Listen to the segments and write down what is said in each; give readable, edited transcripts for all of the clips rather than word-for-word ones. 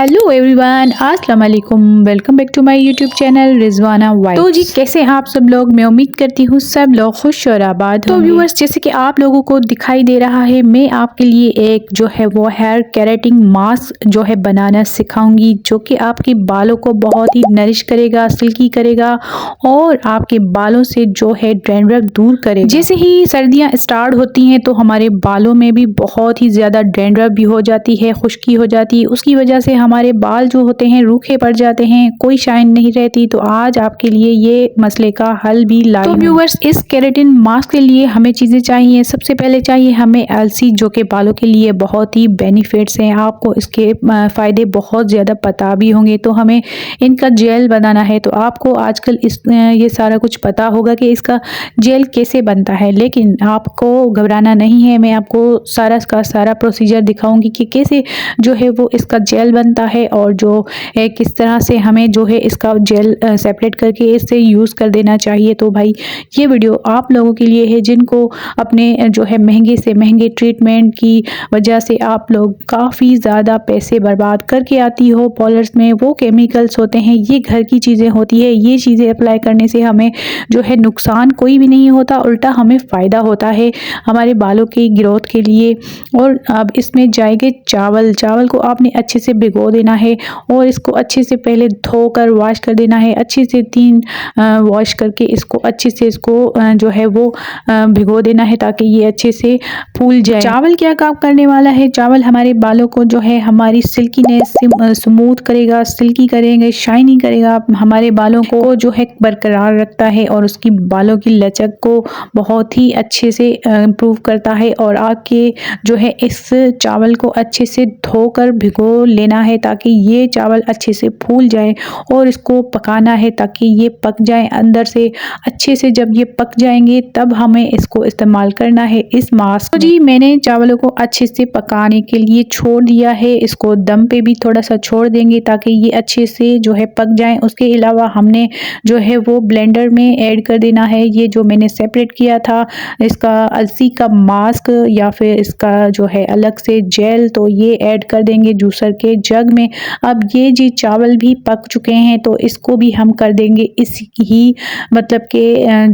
Hello everyone, अस्सलाम वालेकुम। Welcome back to my YouTube channel Rizwana vibes. तो जी कैसे हैं आप सब लोग। मैं उम्मीद करती हूँ सब लोग खुश और आबाद। तो व्यूअर्स, जैसे कि आप लोगों को दिखाई दे रहा है, मैं आपके लिए एक जो है वो हेयर केराटिन मास्क जो है बनाना सिखाऊंगी, जो कि आपके बालों को बहुत ही नरिश करेगा, सिल्की करेगा और आपके बालों से जो है डैंड्रफ दूर करेगा। जैसे ही सर्दियाँ स्टार्ट होती हैं तो हमारे बालों में भी बहुत ही ज़्यादा डैंड्रफ भी हो जाती है, खुश्की हो जाती है। उसकी वजह से हमारे बाल जो होते हैं रूखे पड़ जाते हैं, कोई शाइन नहीं रहती। तो आज आपके लिए ये मसले का हल भी लाई हूं। तो व्यूअर्स, इस केराटिन मास्क के लिए हमें चीज़ें चाहिए। सबसे पहले चाहिए हमें अलसी, जो कि बालों के लिए बहुत ही बेनिफिट्स हैं। आपको इसके फ़ायदे बहुत ज़्यादा पता भी होंगे। तो हमें इनका जेल बनाना है। तो आपको आजकल ये सारा कुछ पता होगा कि इसका जेल कैसे बनता है, लेकिन आपको घबराना नहीं है। मैं आपको सारा का सारा प्रोसीजर दिखाऊंगी कि कैसे जो है वो इसका जेल बनता है और जो है किस तरह से हमें जो है इसका जेल सेपरेट करके इससे यूज़ कर देना चाहिए। तो भाई ये वीडियो आप लोगों के लिए है जिनको अपने जो है महंगे से महंगे ट्रीटमेंट की वजह से आप लोग काफ़ी ज़्यादा पैसे बर्बाद करके आती हो पार्लर्स में। वो केमिकल्स होते हैं, ये घर की चीज़ें होती है। ये चीज़ें अप्लाई करने से हमें जो है नुकसान कोई भी नहीं होता, उल्टा हमें फ़ायदा होता है हमारे बालों की ग्रोथ के लिए। और अब इसमें जाएंगे चावल। चावल को आपने अच्छे से भिगो देना है और इसको अच्छे से पहले धोकर वॉश कर देना है। अच्छे से 3 वॉश करके इसको अच्छे से जो है वो भिगो देना है ताकि ये अच्छे से फूल जाए। चावल क्या काम करने वाला है? चावल हमारे बालों को जो है हमारी सिल्कीनेस स्मूथ करेगा, सिल्की करेंगे, शाइनिंग करेगा, हमारे बालों को जो है बरकरार रखता है और उसकी बालों की लचक को बहुत ही अच्छे से इम्प्रूव करता है। और आपके जो है इस चावल को अच्छे से धोकर भिगो लेना है ताकि ये चावल अच्छे से फूल जाए और इसको पकाना है ताकि ये पक जाए अंदर से अच्छे से। जब ये पक जाएंगे तब हमें इसको इस्तेमाल करना है इस मास्क। तो जी मैंने चावलों को अच्छे से पकाने के लिए छोड़ दिया है। इसको दम पे भी थोड़ा सा छोड़ देंगे ताकि ये अच्छे से जो है पक जाए। उसके अलावा हमने जो है वो ब्लेंडर में ऐड कर देना है ये जो मैंने सेपरेट किया था, इसका अलसी का मास्क या फिर इसका जो है अलग से जेल। तो ये ऐड कर देंगे जूसर के जग में। अब ये जी चावल भी पक चुके हैं तो इसको भी हम कर देंगे इसी ही मतलब के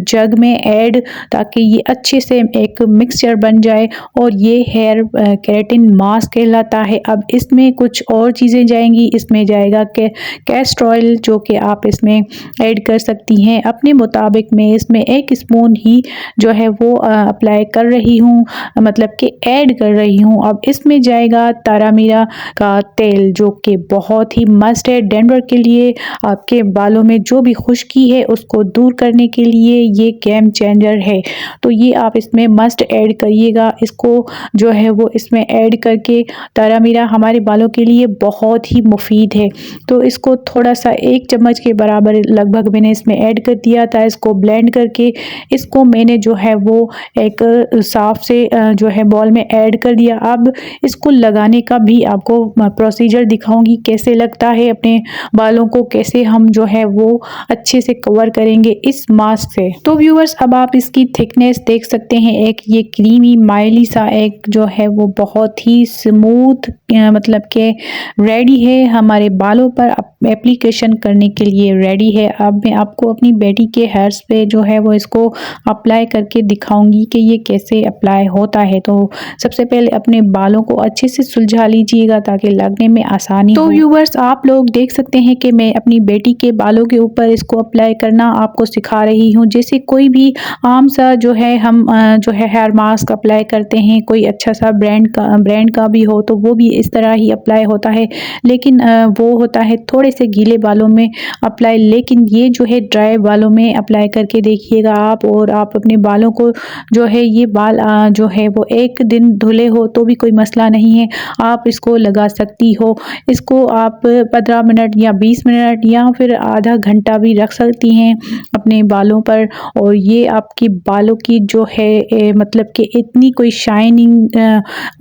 जग में ऐड, ताकि ये अच्छे से एक मिक्सचर बन जाए और ये हेयर केराटिन मास्क कहलाता है। अब इसमें कुछ और चीज़ें जाएंगी। इसमें जाएगा कैस्टर ऑयल, जो कि आप इसमें ऐड कर सकती हैं अपने मुताबिक। मैं इसमें 1 स्पून ही जो है वो अप्लाई कर रही हूँ, मतलब कि ऐड कर रही हूँ। अब इसमें जाएगा तारामीरा का तेल, जो कि बहुत ही मस्त है डैंड्रफ के लिए। आपके बालों में जो भी खुश्की है उसको दूर करने के लिए ये गेम चेंजर है। तो ये आप इसमें मस्ट ऐड करिएगा। इसको जो है वो इसमें ऐड करके, तारामीरा हमारे बालों के लिए बहुत ही मुफीद है। तो इसको थोड़ा सा 1 चम्मच के बराबर लगभग मैंने इसमें ऐड कर दिया था। इसको ब्लेंड करके इसको मैंने जो है वो एक साफ से जो है बॉल में ऐड कर दिया। अब इसको लगाने का भी आपको प्रोसीजर दिखाऊंगी कैसे लगता है अपने बालों को, कैसे हम जो है वो अच्छे से कवर करेंगे इस मास्क से। तो व्यूअर्स, अब आप इसकी थिकनेस देख सकते हैं। एक ये क्रीमी माइली सा एक जो है वो बहुत ही स्मूथ मतलब के रेडी है हमारे बालों पर एप्लीकेशन करने के लिए रेडी है। अब मैं आपको अपनी बेटी के हेयर्स पे जो है वो इसको अप्लाई करके दिखाऊंगी कि ये कैसे अप्लाई होता है। तो सबसे पहले अपने बालों को अच्छे से सुलझा लीजिएगा ताकि लगने में आसानी हो। तो व्यूअर्स, आप लोग देख सकते हैं कि मैं अपनी बेटी के बालों के ऊपर इसको अप्लाई करना आपको सिखा रही हूँ। जैसे कोई भी आम सा जो है हम जो है हेयर मास्क अप्लाई करते हैं, कोई अच्छा सा ब्रांड का भी हो तो वो भी इस तरह ही अप्लाई होता है, लेकिन वो होता है थोड़े से गीले बालों में अप्लाई। लेकिन ये जो है ड्राई बालों में अप्लाई करके देखिएगा आप। और आप अपने बालों को जो है ये बाल जो है वो 1 दिन धुले हो तो भी कोई मसला नहीं है, आप इसको लगा सकती हो। इसको आप 15 मिनट या 20 मिनट या फिर आधा घंटा भी रख सकती हैं अपने बालों पर। और ये आपकी बालों की जो है मतलब कि इतनी कोई शाइनिंग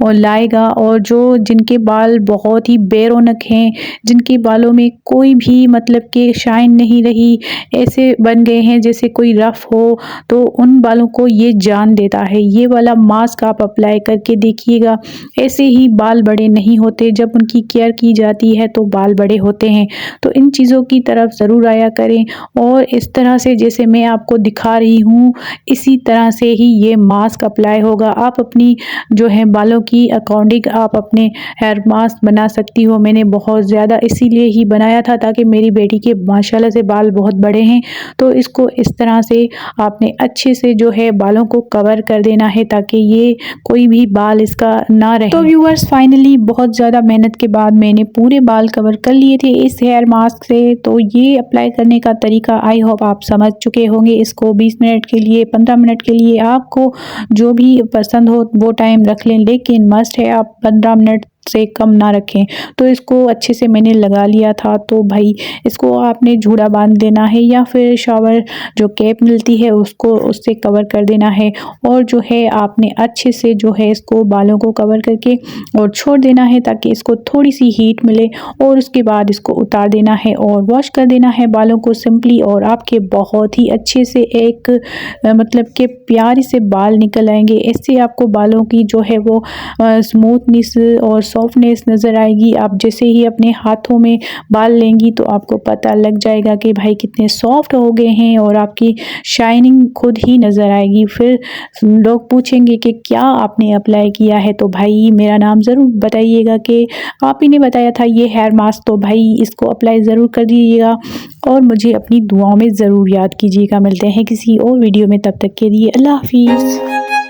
और लाएगा। और जो जिनके बाल बहुत ही बेरौनक हैं, जिनके बालों में कोई भी मतलब कि शाइन नहीं रही, ऐसे बन गए हैं जैसे कोई रफ हो, तो उन बालों को ये जान देता है। ये वाला मास्क आप अप्लाई करके देखिएगा। ऐसे ही बाल बड़े नहीं होते, जब उनकी केयर की जाती है तो बाल बड़े होते हैं। तो इन चीज़ों की तरफ ज़रूर आया करें और इस तरह से जैसे मैं आपको दिखा रही हूँ इसी तरह से ही ये मास्क अप्लाई होगा। आप अपनी जो है बालों की अकॉर्डिंग आप अपने हेयर मास्क बना सकती हो। मैंने बहुत ज़्यादा इसीलिए ही बनाया था ताकि मेरी बेटी के माशाल्लाह से बाल बहुत बड़े हैं। तो इसको इस तरह से आपने अच्छे से जो है बालों को कवर कर देना है ताकि ये कोई भी बाल इसका ना रहे। तो व्यूअर्स फाइनली बहुत ज़्यादा मेहनत के बाद मैंने पूरे बाल कवर कर लिए थे इस हेयर मास्क से। तो ये अप्लाई करने का तरीका आई होप आप समझ चुके होंगे। इसको 20 मिनट के लिए 15 मिनट के लिए आपको जो भी पसंद हो वो टाइम रख लें, लेकिन मस्ट है आप 15 मिनट से कम ना रखें। तो इसको अच्छे से मैंने लगा लिया था। तो भाई इसको आपने जूड़ा बांध देना है या फिर शावर जो कैप मिलती है उसको उससे कवर कर देना है और जो है आपने अच्छे से जो है इसको बालों को कवर करके और छोड़ देना है ताकि इसको थोड़ी सी हीट मिले और उसके बाद इसको उतार देना है और वॉश कर देना है बालों को सिंपली और आपके बहुत ही अच्छे से एक मतलब के प्यारे से बाल निकल आएंगे। इससे आपको बालों की जो है वो स्मूथनेस और सॉफ्टनेस नज़र आएगी। आप जैसे ही अपने हाथों में बाल लेंगी तो आपको पता लग जाएगा कि भाई कितने सॉफ्ट हो गए हैं और आपकी शाइनिंग खुद ही नज़र आएगी। फिर लोग पूछेंगे कि क्या आपने अप्लाई किया है, तो भाई मेरा नाम ज़रूर बताइएगा कि आप ही ने बताया था ये हेयर मास्क। तो भाई इसको अप्लाई ज़रूर कर दीजिएगा और मुझे अपनी दुआओं में ज़रूर याद कीजिएगा। मिलते हैं किसी और वीडियो में, तब तक के लिए अल्लाह हाफिज़।